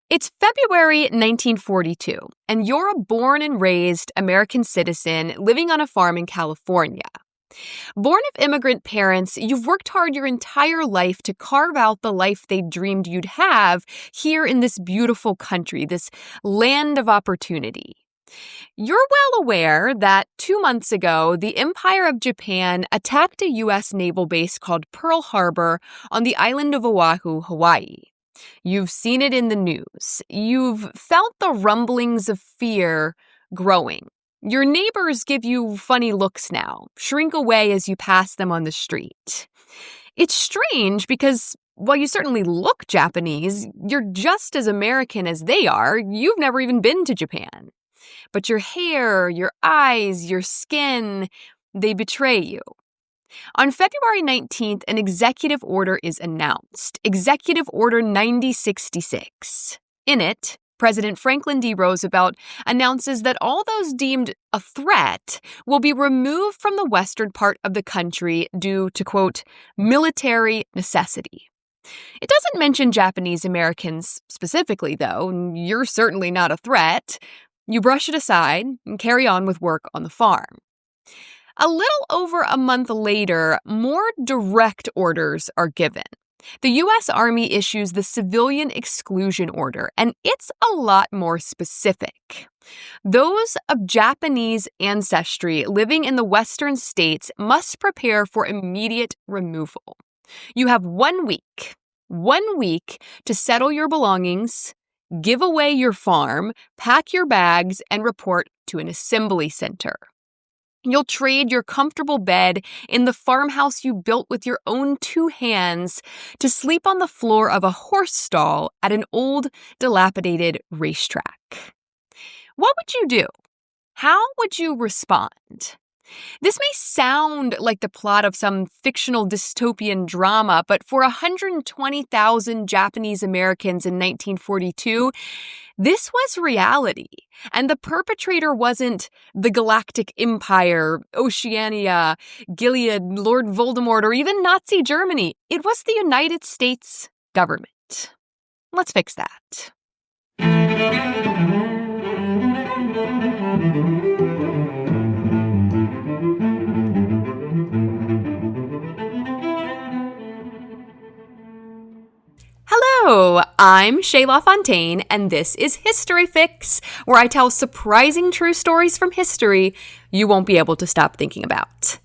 It's February 1942, and you're a born and raised American citizen living on a farm in California. Born of immigrant parents, you've worked hard your entire life to carve out the life they dreamed you'd have here in this beautiful country, this land of opportunity. You're well aware that 2 months ago, the Empire of Japan attacked a U.S. naval base called Pearl Harbor on the island of Oahu, Hawaii. You've seen it in the news. You've felt the rumblings of fear growing. Your neighbors give you funny looks now, shrink away as you pass them on the street. It's strange because while you certainly look Japanese, you're just as American as they are. You've never even been to Japan. But your hair, your eyes, your skin, they betray you. On February 19th, an executive order is announced, Executive Order 9066. In it, President Franklin D. Roosevelt announces that all those deemed a threat will be removed from the western part of the country due to, quote, military necessity. It doesn't mention Japanese Americans specifically, though. You're certainly not a threat. You brush it aside and carry on with work on the farm. A little over a month later, more direct orders are given. The U.S. Army issues the Civilian Exclusion Order, and it's a lot more specific. Those of Japanese ancestry living in the western states must prepare for immediate removal. You have 1 week to settle your belongings, give away your farm, pack your bags, and report to an assembly center. You'll trade your comfortable bed in the farmhouse you built with your own 2 hands to sleep on the floor of a horse stall at an old, dilapidated racetrack. What would you do? How would you respond? This may sound like the plot of some fictional dystopian drama, but for 120,000 Japanese Americans in 1942, this was reality. And the perpetrator wasn't the Galactic Empire, Oceania, Gilead, Lord Voldemort, or even Nazi Germany. It was the United States government. Let's fix that. Hello, I'm Shayla Fontaine, and this is History Fix, where I tell surprising true stories from history you won't be able to stop thinking about.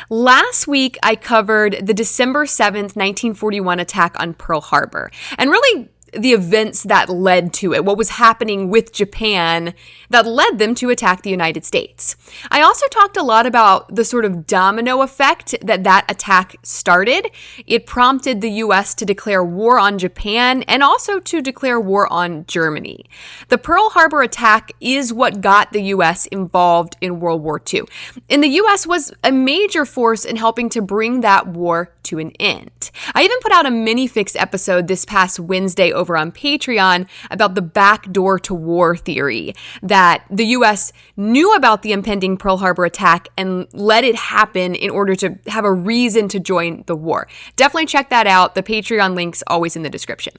Last week, I covered the December 7th, 1941 attack on Pearl Harbor, and really the events that led to it, what was happening with Japan that led them to attack the United States. I also talked a lot about the sort of domino effect that attack started. It prompted the U.S. to declare war on Japan and also to declare war on Germany. The Pearl Harbor attack is what got the U.S. involved in World War II. And the U.S. was a major force in helping to bring that war to an end. I even put out a mini-fix episode this past Wednesday over on Patreon about the backdoor to war theory, that the U.S. knew about the impending Pearl Harbor attack and let it happen in order to have a reason to join the war. Definitely check that out. The Patreon link's always in the description.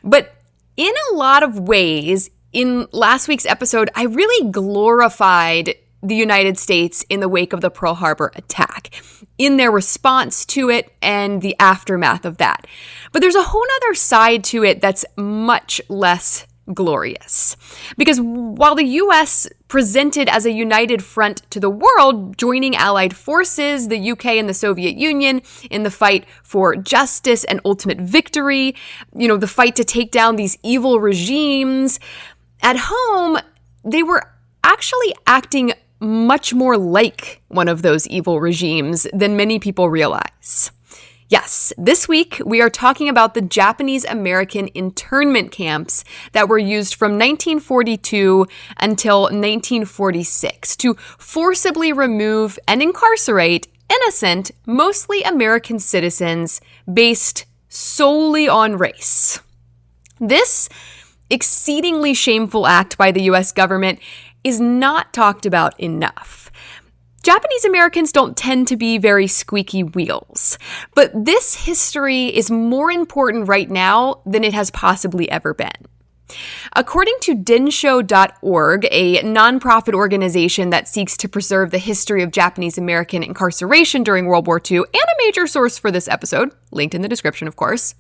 But in a lot of ways, in last week's episode, I really glorified the United States in the wake of the Pearl Harbor attack, in their response to it and the aftermath of that. But there's a whole other side to it that's much less glorious. Because while the U.S. presented as a united front to the world, joining Allied forces, the UK and the Soviet Union, in the fight for justice and ultimate victory, the fight to take down these evil regimes, at home, they were actually acting much more like one of those evil regimes than many people realize. Yes, this week we are talking about the Japanese American internment camps that were used from 1942 until 1946 to forcibly remove and incarcerate innocent, mostly American citizens based solely on race. This exceedingly shameful act by the U.S. government is not talked about enough. Japanese Americans don't tend to be very squeaky wheels, but this history is more important right now than it has possibly ever been. According to densho.org, a nonprofit organization that seeks to preserve the history of Japanese American incarceration during World War II, and a major source for this episode, linked in the description, of course,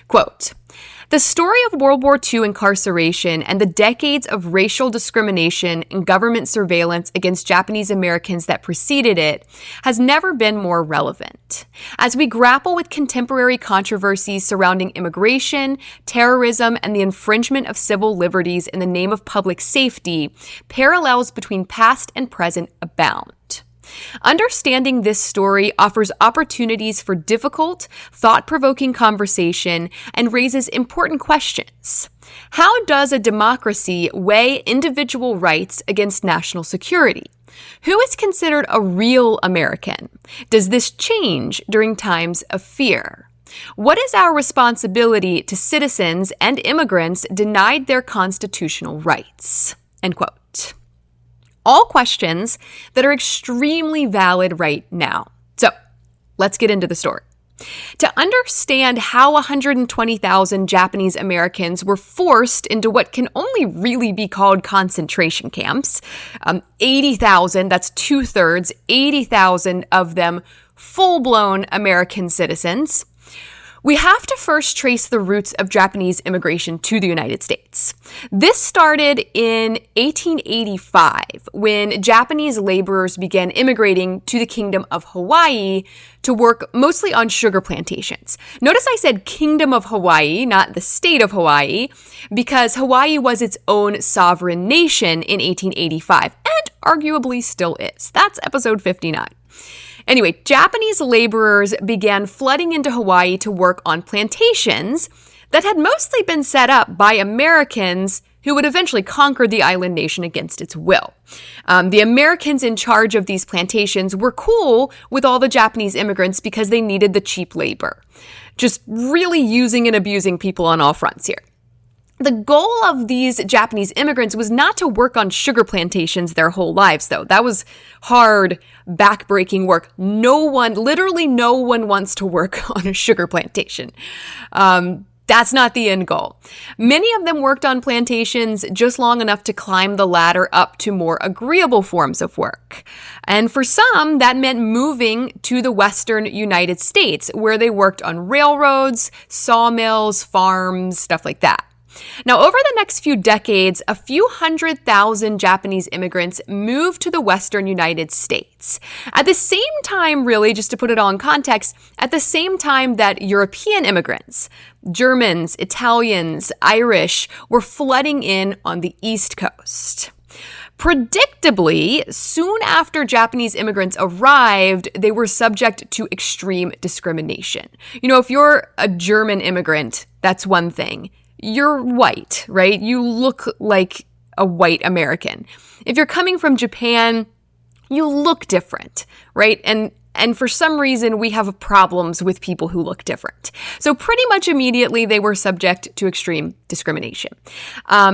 quote, "The story of World War II incarceration and the decades of racial discrimination and government surveillance against Japanese Americans that preceded it has never been more relevant. As we grapple with contemporary controversies surrounding immigration, terrorism, and the infringement of civil liberties in the name of public safety, parallels between past and present abound. Understanding this story offers opportunities for difficult, thought-provoking conversation and raises important questions. How does a democracy weigh individual rights against national security? Who is considered a real American? Does this change during times of fear? What is our responsibility to citizens and immigrants denied their constitutional rights?" End quote. All questions that are extremely valid right now. So let's get into the story. To understand how 120,000 Japanese Americans were forced into what can only really be called concentration camps, 80,000, that's 2/3, 80,000 of them full-blown American citizens, we have to first trace the roots of Japanese immigration to the United States. This started in 1885 when Japanese laborers began immigrating to the Kingdom of Hawaii to work mostly on sugar plantations. Notice I said Kingdom of Hawaii, not the state of Hawaii, because Hawaii was its own sovereign nation in 1885 and arguably still is. That's episode 59. Anyway, Japanese laborers began flooding into Hawaii to work on plantations that had mostly been set up by Americans who would eventually conquer the island nation against its will. The Americans in charge of these plantations were cool with all the Japanese immigrants because they needed the cheap labor. Just really using and abusing people on all fronts here. The goal of these Japanese immigrants was not to work on sugar plantations their whole lives, though. That was hard, backbreaking work. Literally no one wants to work on a sugar plantation. That's not the end goal. Many of them worked on plantations just long enough to climb the ladder up to more agreeable forms of work. And for some, that meant moving to the western United States, where they worked on railroads, sawmills, farms, stuff like that. Now, over the next few decades, a few 100,000 Japanese immigrants moved to the western United States. At the same time, really, just to put it all in context, at the same time that European immigrants, Germans, Italians, Irish, were flooding in on the East Coast. Predictably, soon after Japanese immigrants arrived, they were subject to extreme discrimination. You know, if you're a German immigrant, that's one thing. You're white, right? You look like a white American. If you're coming from Japan, you look different, right? And for some reason, we have problems with people who look different. So pretty much immediately, they were subject to extreme discrimination.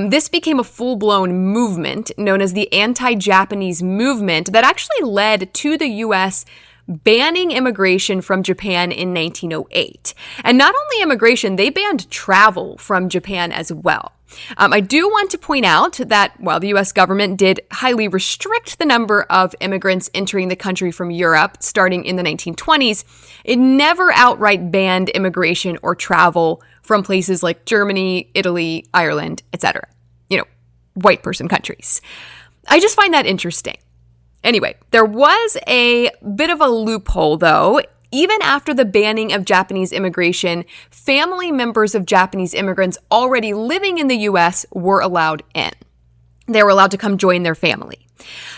This became a full-blown movement known as the anti-Japanese movement that actually led to the U.S. banning immigration from Japan in 1908. And not only immigration, they banned travel from Japan as well. I do want to point out that while the U.S. government did highly restrict the number of immigrants entering the country from Europe starting in the 1920s, it never outright banned immigration or travel from places like Germany, Italy, Ireland, etc. You know, white person countries. I just find that interesting. Anyway, there was a bit of a loophole, though. Even after the banning of Japanese immigration, family members of Japanese immigrants already living in the U.S. were allowed in. They were allowed to come join their family.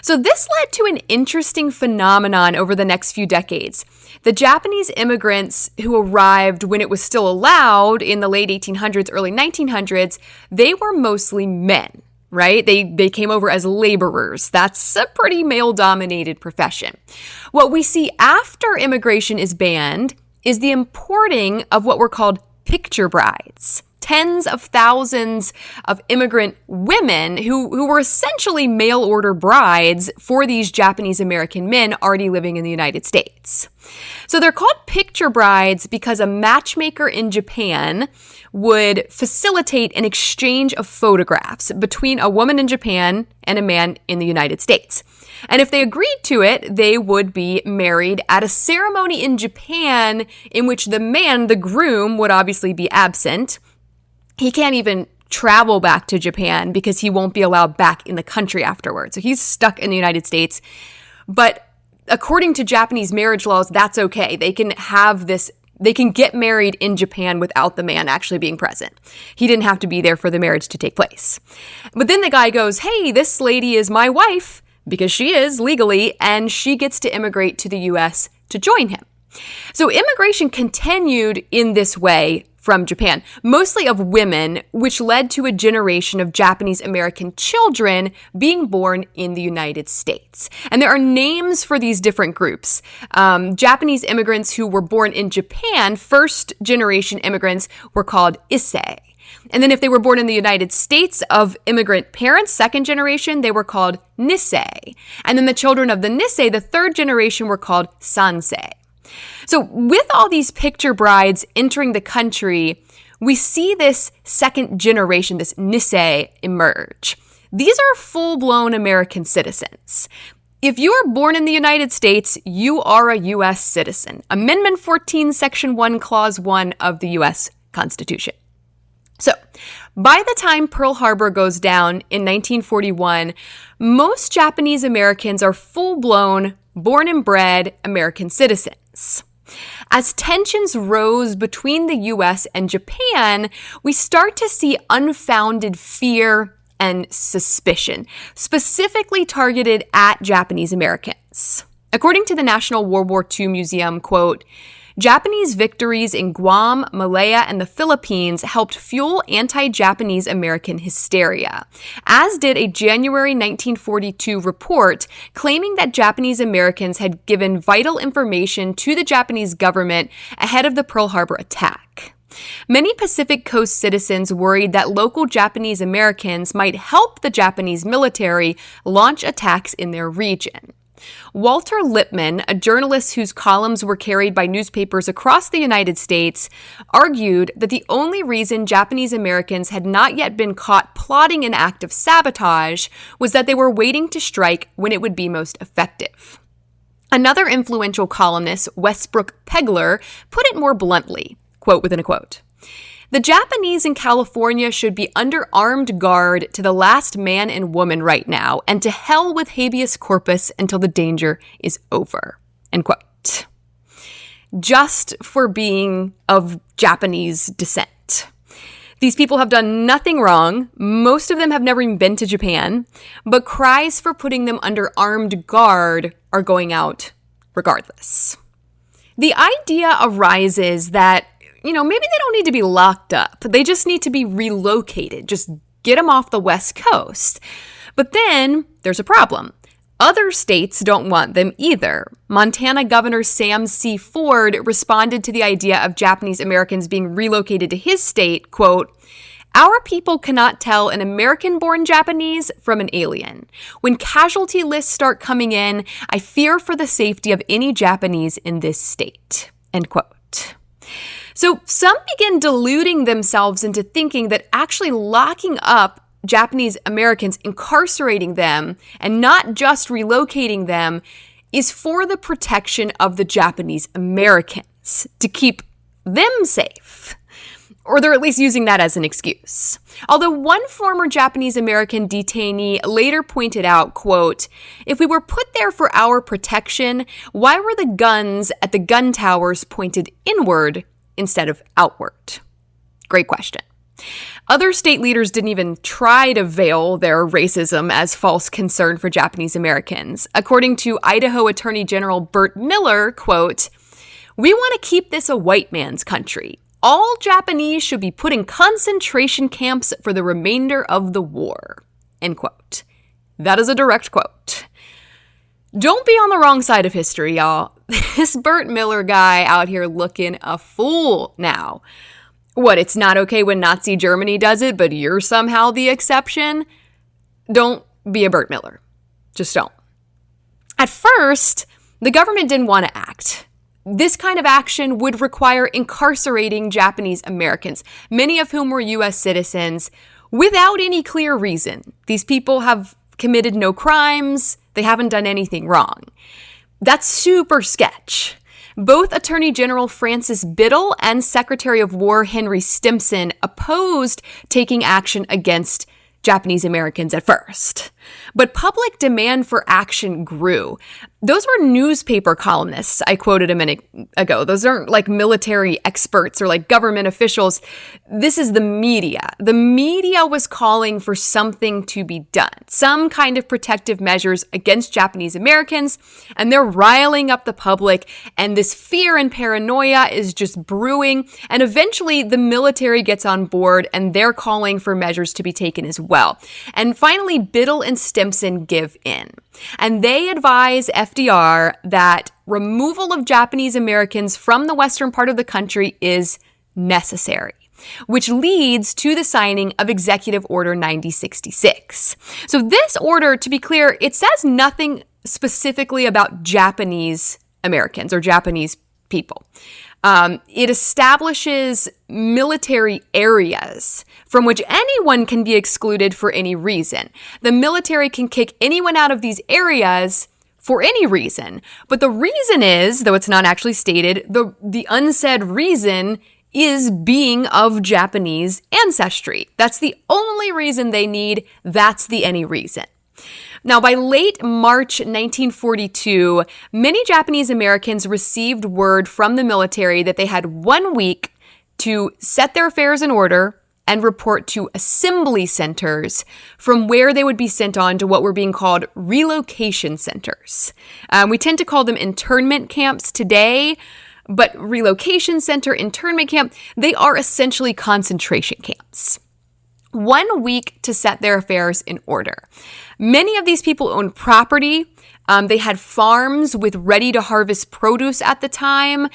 So this led to an interesting phenomenon over the next few decades. The Japanese immigrants who arrived when it was still allowed in the late 1800s, early 1900s, they were mostly men. Right? They came over as laborers. That's a pretty male-dominated profession. What we see after immigration is banned is the importing of what were called picture brides, tens of thousands of immigrant women who were essentially mail order brides for these Japanese American men already living in the United States. So they're called picture brides because a matchmaker in Japan would facilitate an exchange of photographs between a woman in Japan and a man in the United States. And if they agreed to it, they would be married at a ceremony in Japan in which the man, the groom, would obviously be absent. He can't even travel back to Japan because he won't be allowed back in the country afterwards. So he's stuck in the United States. But according to Japanese marriage laws, that's okay. They can get married in Japan without the man actually being present. He didn't have to be there for the marriage to take place. But then the guy goes, hey, this lady is my wife, because she is legally, and she gets to immigrate to the US to join him. So immigration continued in this way from Japan, mostly of women, which led to a generation of Japanese American children being born in the United States. And there are names for these different groups. Japanese immigrants who were born in Japan, first generation immigrants, were called issei. And then if they were born in the United States of immigrant parents, second generation, they were called nisei. And then the children of the nisei, the third generation, were called sansei. So with all these picture brides entering the country, we see this second generation, this nisei, emerge. These are full-blown American citizens. If you are born in the United States, you are a U.S. citizen. Amendment 14, Section 1, Clause 1 of the U.S. Constitution. So, by the time Pearl Harbor goes down in 1941, most Japanese Americans are full-blown, born and bred American citizens. As tensions rose between the U.S. and Japan, we start to see unfounded fear and suspicion, specifically targeted at Japanese Americans. According to the National World War II Museum, quote, Japanese victories in Guam, Malaya, and the Philippines helped fuel anti-Japanese American hysteria, as did a January 1942 report claiming that Japanese Americans had given vital information to the Japanese government ahead of the Pearl Harbor attack. Many Pacific Coast citizens worried that local Japanese Americans might help the Japanese military launch attacks in their region. Walter Lippmann, a journalist whose columns were carried by newspapers across the United States, argued that the only reason Japanese Americans had not yet been caught plotting an act of sabotage was that they were waiting to strike when it would be most effective. Another influential columnist, Westbrook Pegler, put it more bluntly, quote within a quote, the Japanese in California should be under armed guard to the last man and woman right now, and to hell with habeas corpus until the danger is over, end quote. Just for being of Japanese descent. These people have done nothing wrong. Most of them have never even been to Japan, but cries for putting them under armed guard are going out regardless. The idea arises that maybe they don't need to be locked up. They just need to be relocated. Just get them off the West Coast. But then there's a problem. Other states don't want them either. Montana Governor Sam C. Ford responded to the idea of Japanese Americans being relocated to his state, quote, our people cannot tell an American-born Japanese from an alien. When casualty lists start coming in, I fear for the safety of any Japanese in this state, end quote. So some begin deluding themselves into thinking that actually locking up Japanese Americans, incarcerating them, and not just relocating them is for the protection of the Japanese Americans, to keep them safe. Or they're at least using that as an excuse. Although one former Japanese American detainee later pointed out, quote, if we were put there for our protection, why were the guns at the gun towers pointed inward instead of outward? Great question. Other state leaders didn't even try to veil their racism as false concern for Japanese Americans. According to Idaho Attorney General Burt Miller, quote, we want to keep this a white man's country. All Japanese should be put in concentration camps for the remainder of the war, end quote. That is a direct quote. Don't be on the wrong side of history, y'all. This Burt Miller guy out here looking a fool now. What, it's not okay when Nazi Germany does it, but you're somehow the exception? Don't be a Burt Miller. Just don't. At first, the government didn't want to act. This kind of action would require incarcerating Japanese Americans, many of whom were U.S. citizens, without any clear reason. These people have committed no crimes. They haven't done anything wrong. That's super sketch. Both Attorney General Francis Biddle and Secretary of War Henry Stimson opposed taking action against Japanese Americans at first. But public demand for action grew. Those were newspaper columnists I quoted a minute ago. Those aren't like military experts or like government officials. This is the media. The media was calling for something to be done, some kind of protective measures against Japanese Americans, and they're riling up the public, and this fear and paranoia is just brewing, and eventually the military gets on board, and they're calling for measures to be taken as well. And finally, Biddle and Stimson give in. And they advise FDR that removal of Japanese Americans from the western part of the country is necessary, which leads to the signing of Executive Order 9066. So this order, to be clear, it says nothing specifically about Japanese Americans or Japanese people. It establishes military areas from which anyone can be excluded for any reason. The military can kick anyone out of these areas for any reason. But the reason is, though it's not actually stated, the unsaid reason is being of Japanese ancestry. That's the only reason they need. That's the any reason. Now, by late March 1942, many Japanese Americans received word from the military that they had 1 week to set their affairs in order and report to assembly centers, from where they would be sent on to what were being called relocation centers. We tend to call them internment camps today, but relocation center, internment camp, they are essentially concentration camps. 1 week to set their affairs in order. Many of these people owned property. They had farms with ready-to-harvest produce at the time.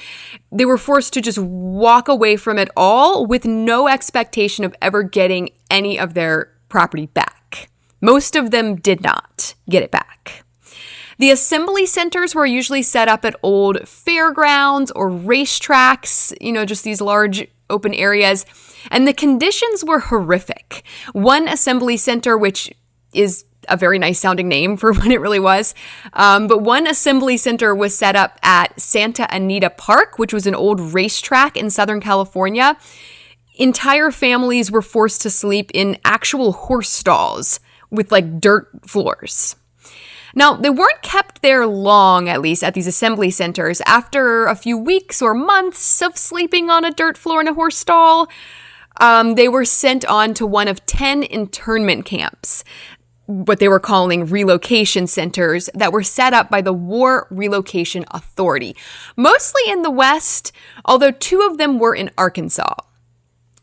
They were forced to just walk away from it all with no expectation of ever getting any of their property back. Most of them did not get it back. The assembly centers were usually set up at old fairgrounds or racetracks, just these large open areas. And the conditions were horrific. One assembly center, which is a very nice sounding name for what it really was, but one assembly center was set up at Santa Anita Park, which was an old racetrack in Southern California. Entire families were forced to sleep in actual horse stalls with like dirt floors. Now, they weren't kept there long, at least at these assembly centers. After a few weeks or months of sleeping on a dirt floor in a horse stall, they were sent on to one of 10 internment camps, what they were calling relocation centers, that were set up by the War Relocation Authority, mostly in the West, although 2 of them were in Arkansas.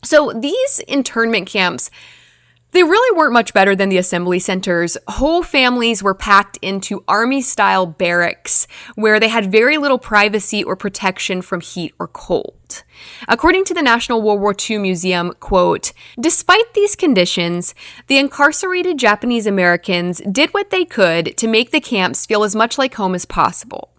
So these internment camps, they really weren't much better than the assembly centers. Whole families were packed into army-style barracks where they had very little privacy or protection from heat or cold. According to the National World War II Museum, quote, "Despite these conditions, the incarcerated Japanese Americans did what they could to make the camps feel as much like home as possible.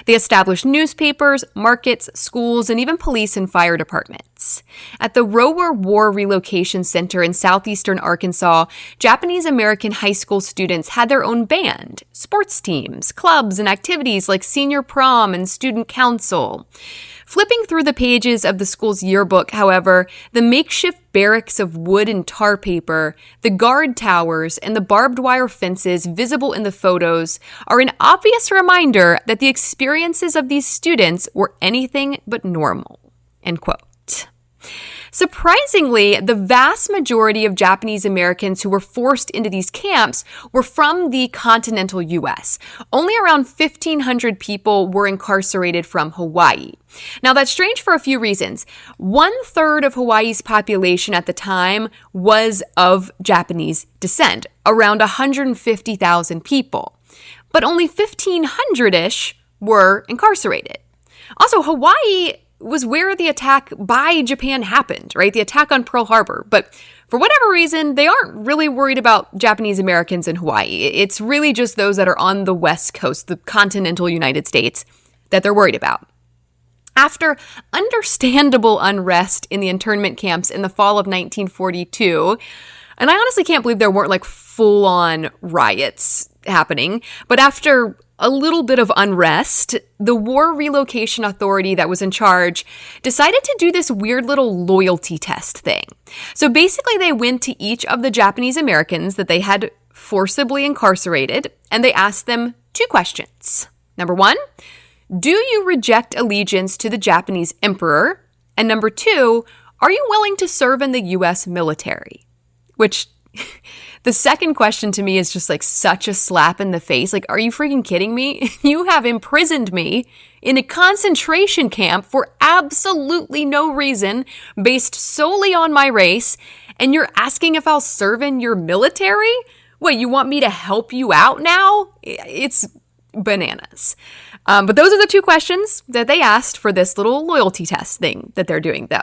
They established newspapers, markets, schools, and even police and fire departments. At the Rower War Relocation Center in southeastern Arkansas, Japanese American high school students had their own band, sports teams, clubs, and activities like senior prom and student council. Flipping through the pages of the school's yearbook, however, the makeshift barracks of wood and tar paper, the guard towers, and the barbed wire fences visible in the photos are an obvious reminder that the experiences of these students were anything but normal." End quote. Surprisingly, the vast majority of Japanese Americans who were forced into these camps were from the continental U.S. Only around 1,500 people were incarcerated from Hawaii. Now, that's strange for a few reasons. 1/3 of Hawaii's population at the time was of Japanese descent, around 150,000 people. But only 1,500-ish were incarcerated. Also, Hawaii was where the attack by Japan happened, right? The attack on Pearl Harbor. But for whatever reason, they aren't really worried about Japanese Americans in Hawaii. It's really just those that are on the West Coast, the continental United States, that they're worried about. After understandable unrest in the internment camps in the fall of 1942, and I honestly can't believe there weren't like full-on riots happening, but after a little bit of unrest, the War Relocation Authority that was in charge decided to do this weird little loyalty test thing. So basically, they went to each of the Japanese Americans that they had forcibly incarcerated, and they asked them 2 questions. Number 1, do you reject allegiance to the Japanese emperor? And number 2, are you willing to serve in the U.S. military? Which, the second question to me is just like such a slap in the face. Like, are you freaking kidding me? You have imprisoned me in a concentration camp for absolutely no reason, based solely on my race, and you're asking if I'll serve in your military? What, you want me to help you out now? It's bananas. But those are the 2 questions that they asked for this little loyalty test thing that they're doing, though.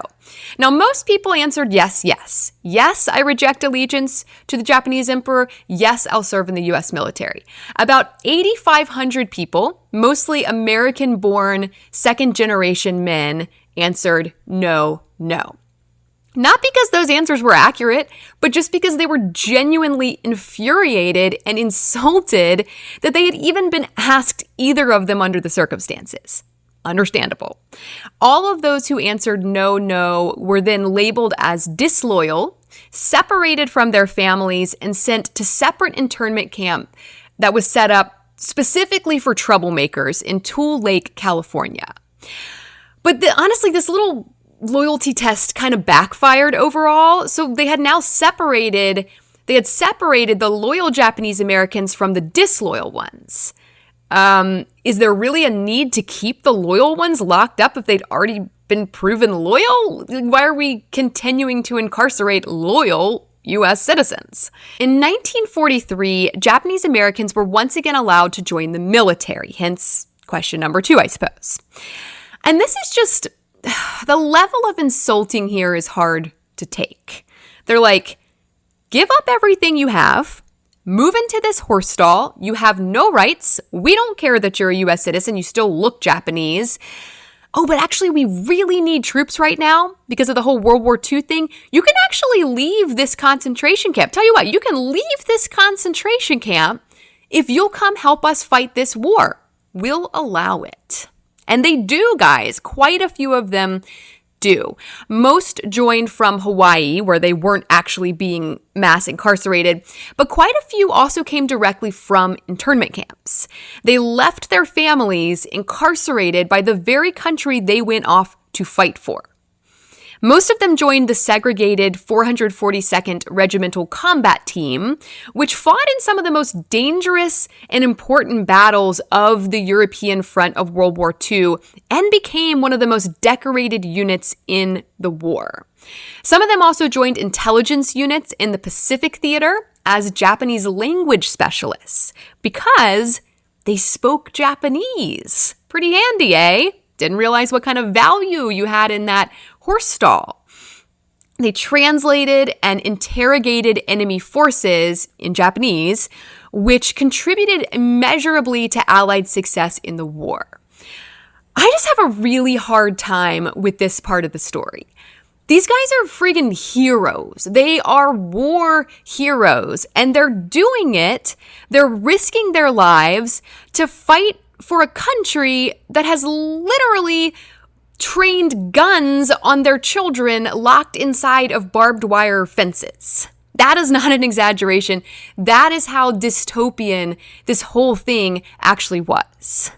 Now, most people answered yes, yes. Yes, I reject allegiance to the Japanese emperor. Yes, I'll serve in the U.S. military. About 8,500 people, mostly American-born second-generation men, answered no, no. Not because those answers were accurate, but just because they were genuinely infuriated and insulted that they had even been asked either of them under the circumstances. Understandable. All of those who answered no, no were then labeled as disloyal, separated from their families, and sent to separate internment camp that was set up specifically for troublemakers in Tule Lake, California. But honestly, this little loyalty test kind of backfired overall. So they had separated the loyal Japanese Americans from the disloyal ones. Is there really a need to keep the loyal ones locked up if they'd already been proven loyal? Why are we continuing to incarcerate loyal U.S. citizens? In 1943, Japanese Americans were once again allowed to join the military, hence question number 2, I suppose. And this is just, the level of insulting here is hard to take. They're like, give up everything you have, move into this horse stall, you have no rights, we don't care that you're a U.S. citizen, you still look Japanese. Oh, but actually we really need troops right now because of the whole World War II thing. You can actually leave this concentration camp. Tell you what, you can leave this concentration camp if you'll come help us fight this war. We'll allow it. And they do, guys. Quite a few of them do. Most joined from Hawaii, where they weren't actually being mass incarcerated, but quite a few also came directly from internment camps. They left their families incarcerated by the very country they went off to fight for. Most of them joined the segregated 442nd Regimental Combat Team, which fought in some of the most dangerous and important battles of the European front of World War II and became one of the most decorated units in the war. Some of them also joined intelligence units in the Pacific Theater as Japanese language specialists because they spoke Japanese. Pretty handy, eh? Didn't realize what kind of value you had in that horse stall. They translated and interrogated enemy forces in Japanese, which contributed immeasurably to Allied success in the war. I just have a really hard time with this part of the story. These guys are friggin' heroes. They are war heroes, and they're doing it. They're risking their lives to fight for a country that has literally trained guns on their children locked inside of barbed wire fences. That is not an exaggeration. That is how dystopian this whole thing actually was.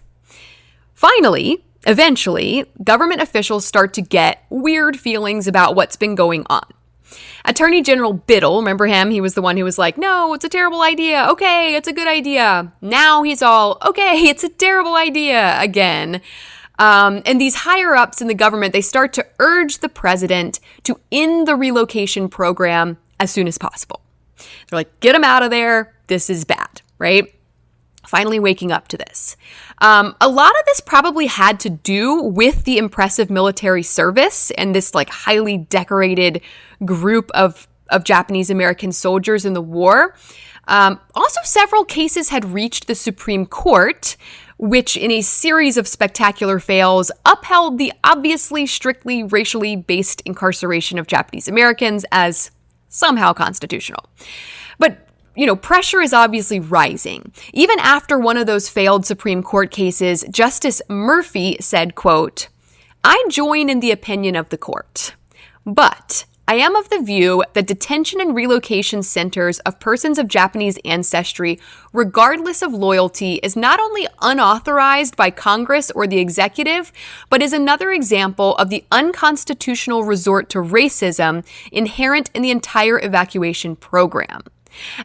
Finally, eventually, government officials start to get weird feelings about what's been going on. Attorney General Biddle, remember him? He was the one who was like, no, it's a terrible idea. Okay, it's a good idea. Now he's all, okay, it's a terrible idea again. And these higher ups in the government, they start to urge the president to end the relocation program as soon as possible. They're like, get him out of there. This is bad, right? finally waking up to this. A lot of this probably had to do with the impressive military service and this like highly decorated group of Japanese American soldiers in the war. Also, several cases had reached the Supreme Court, which in a series of spectacular fails upheld the obviously strictly racially based incarceration of Japanese Americans as somehow constitutional. But pressure is obviously rising. Even after one of those failed Supreme Court cases, Justice Murphy said, quote, "I join in the opinion of the court, but I am of the view that detention and relocation centers of persons of Japanese ancestry, regardless of loyalty, is not only unauthorized by Congress or the executive, but is another example of the unconstitutional resort to racism inherent in the entire evacuation program.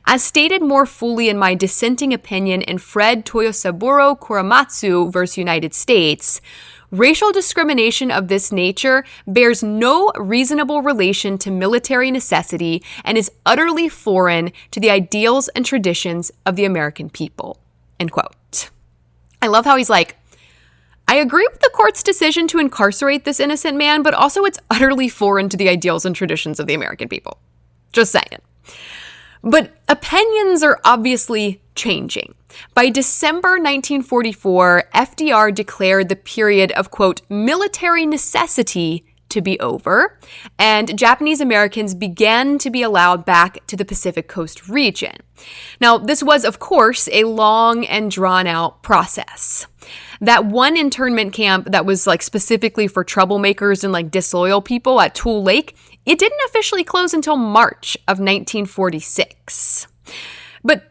As stated more fully in my dissenting opinion in Fred Toyosaburo Kuramatsu v. United States, racial discrimination of this nature bears no reasonable relation to military necessity and is utterly foreign to the ideals and traditions of the American people." End quote. I love how he's like, I agree with the court's decision to incarcerate this innocent man, but also it's utterly foreign to the ideals and traditions of the American people. Just saying. But opinions are obviously changing. By December 1944, FDR declared the period of, quote, military necessity to be over, and Japanese Americans began to be allowed back to the Pacific Coast region. Now, this was, of course, a long and drawn-out process. That one internment camp that was like specifically for troublemakers and like disloyal people at Tule Lake, it didn't officially close until March of 1946. But,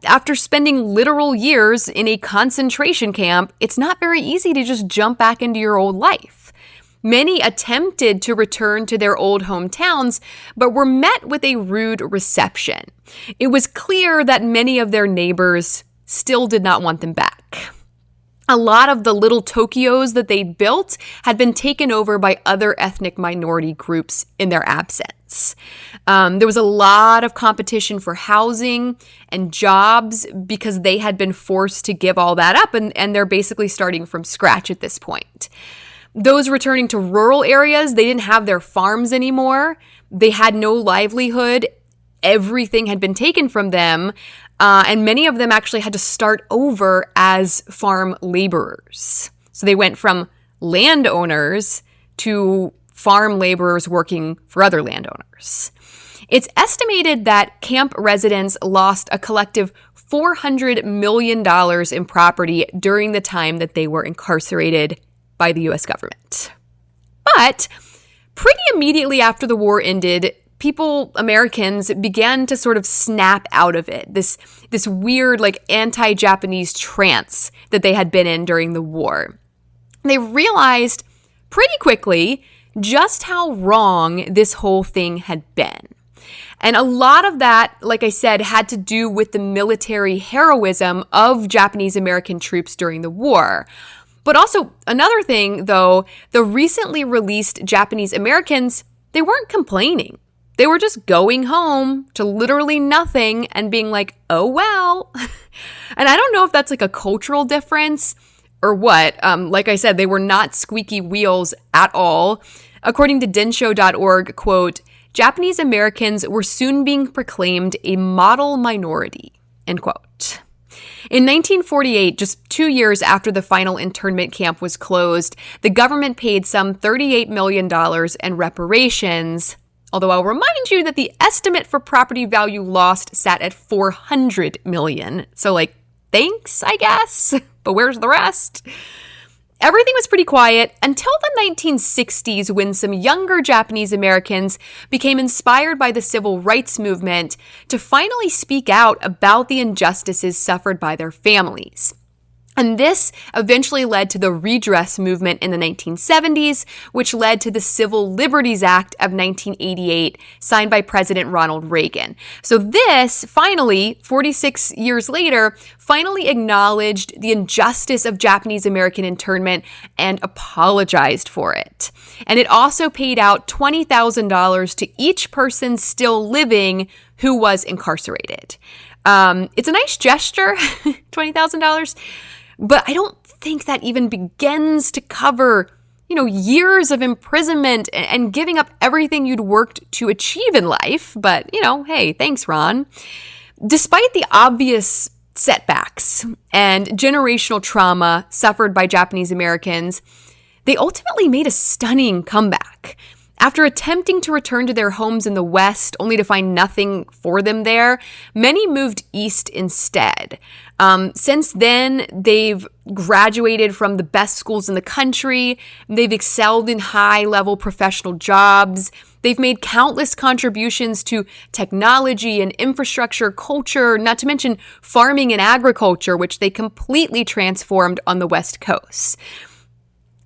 after spending literal years in a concentration camp, it's not very easy to just jump back into your old life. Many attempted to return to their old hometowns, but were met with a rude reception. It was clear that many of their neighbors still did not want them back. A lot of the little Tokyos that they'd built had been taken over by other ethnic minority groups in their absence. There was a lot of competition for housing and jobs because they had been forced to give all that up, and they're basically starting from scratch at this point. Those returning to rural areas, they didn't have their farms anymore. They had no livelihood. Everything had been taken from them. And many of them actually had to start over as farm laborers. So they went from landowners to farm laborers working for other landowners. It's estimated that camp residents lost a collective $400 million in property during the time that they were incarcerated by the U.S. government. But pretty immediately after the war ended, Americans began to sort of snap out of it, this weird like anti-Japanese trance that they had been in during the war. They realized pretty quickly just how wrong this whole thing had been. And a lot of that, like I said, had to do with the military heroism of Japanese American troops during the war. But also another thing, though, the recently released Japanese Americans, they weren't complaining. They were just going home to literally nothing and being like, oh, well. And I don't know if that's like a cultural difference or what. Like I said, they were not squeaky wheels at all. According to densho.org, quote, Japanese Americans were soon being proclaimed a model minority, end quote. In 1948, just 2 years after the final internment camp was closed, the government paid some $38 million in reparations. Although I'll remind you that the estimate for property value lost sat at $400 million. So thanks, I guess. But where's the rest? Everything was pretty quiet until the 1960s when some younger Japanese Americans became inspired by the civil rights movement to finally speak out about the injustices suffered by their families. And this eventually led to the redress movement in the 1970s, which led to the Civil Liberties Act of 1988, signed by President Ronald Reagan. So this, finally, 46 years later, finally acknowledged the injustice of Japanese American internment and apologized for it. And it also paid out $20,000 to each person still living who was incarcerated. It's a nice gesture, $20,000, but I don't think that even begins to cover, years of imprisonment and giving up everything you'd worked to achieve in life. But, hey, thanks, Ron. Despite the obvious setbacks and generational trauma suffered by Japanese Americans, they ultimately made a stunning comeback. After attempting to return to their homes in the West, only to find nothing for them there, many moved east instead. Since then, they've graduated from the best schools in the country. They've excelled in high-level professional jobs. They've made countless contributions to technology and infrastructure, culture, not to mention farming and agriculture, which they completely transformed on the West Coast.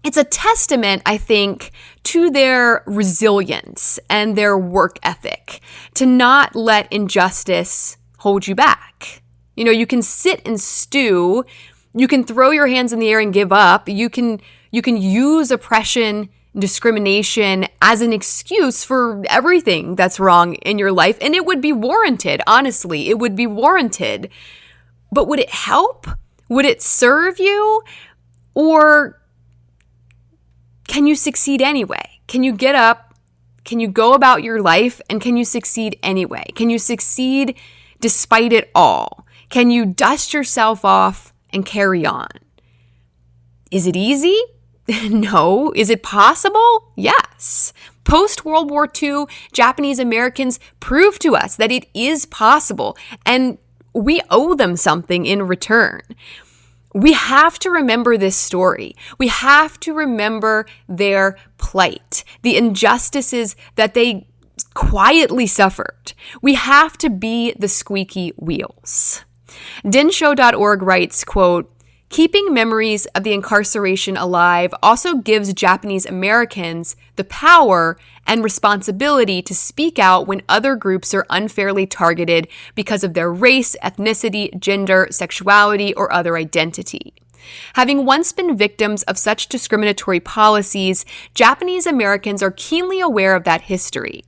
It's a testament, I think, to their resilience and their work ethic to not let injustice hold you back. You can sit and stew. You can throw your hands in the air and give up. You can use oppression, discrimination as an excuse for everything that's wrong in your life. And it would be warranted, honestly. It would be warranted. But would it help? Would it serve you? Or can you succeed anyway? Can you get up? Can you go about your life? And can you succeed anyway? Can you succeed despite it all? Can you dust yourself off and carry on? Is it easy? No. Is it possible? Yes. Post-World War II, Japanese Americans proved to us that it is possible, and we owe them something in return. We have to remember this story. We have to remember their plight, the injustices that they quietly suffered. We have to be the squeaky wheels. Densho.org writes, quote, "Keeping memories of the incarceration alive also gives Japanese Americans the power and responsibility to speak out when other groups are unfairly targeted because of their race, ethnicity, gender, sexuality, or other identity. Having once been victims of such discriminatory policies, Japanese Americans are keenly aware of that history.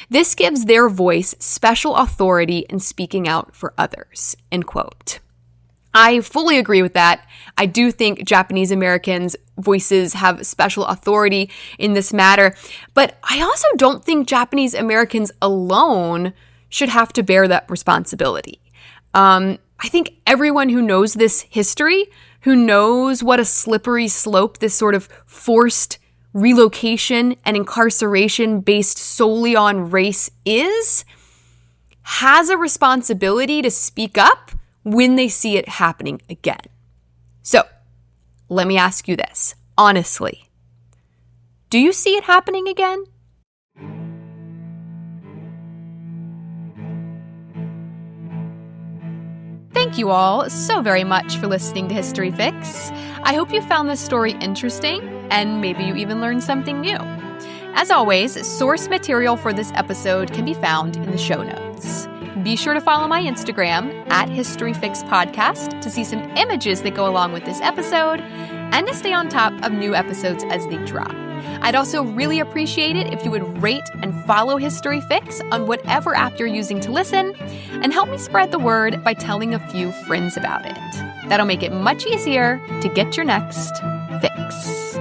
This gives their voice special authority in speaking out for others." End quote. I fully agree with that. I do think Japanese Americans' voices have special authority in this matter, but I also don't think Japanese Americans alone should have to bear that responsibility. I think everyone who knows this history, who knows what a slippery slope this sort of forced relocation and incarceration based solely on race is, has a responsibility to speak up when they see it happening again. So, let me ask you this, honestly. Do you see it happening again? Thank you all so very much for listening to History Fix. I hope you found this story interesting, and maybe you even learned something new. As always, source material for this episode can be found in the show notes. Be sure to follow my Instagram @HistoryFixPodcast to see some images that go along with this episode and to stay on top of new episodes as they drop. I'd also really appreciate it if you would rate and follow History Fix on whatever app you're using to listen, and help me spread the word by telling a few friends about it. That'll make it much easier to get your next fix.